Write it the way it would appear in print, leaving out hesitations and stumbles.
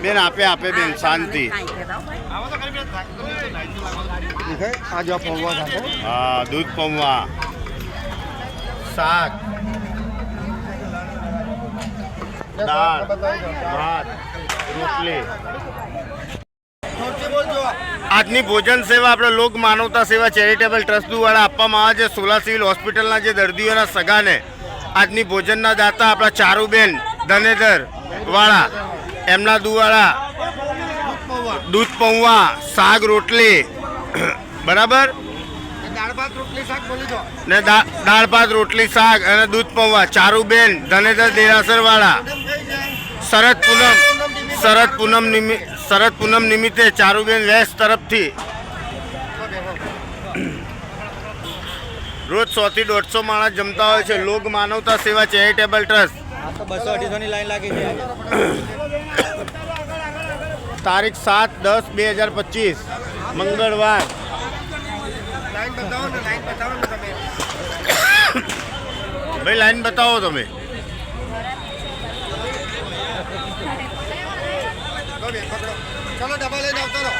બેન આપે આપે બેન શાંતિ. હા દૂધ પૌવા, શાક, દાળ, ભાત, રોટલી. આજની ભોજન સેવા આપણે લોક માનવતા સેવા ચેરિટેબલ ટ્રસ્ટ દ્વારા આપવામાં આવે છે. સોલા સિવિલ હોસ્પિટલના જે દર્દીઓના સગાને આજની ભોજનના દાતા આપણા ચારુબેન ધનેધર વાળા એમના દ્વારા દૂધ પૌવા, શાક, રોટલી, બરાબર ને દાળ ભાત રોટલી શાક અને દૂધ પૌવા. ચારુબેન ધનેધર દેરાસર વાળા શરદ પૂનમ નિમિત્તે ચારુબેન વેસ્ટ તરફથી રોજ 100 થી 150 માણસ જમતા હોય છે. લોક માનવતા સેવા ચેરિટેબલ ટ્રસ્ટ. 200-250 ની લાઈન લાગી છે. તારીખ 7/10/2025 મંગળવાર. ભાઈ લાઈન બતાવો તમે. ચલો ડબ્બા લઈને આવતો રહો.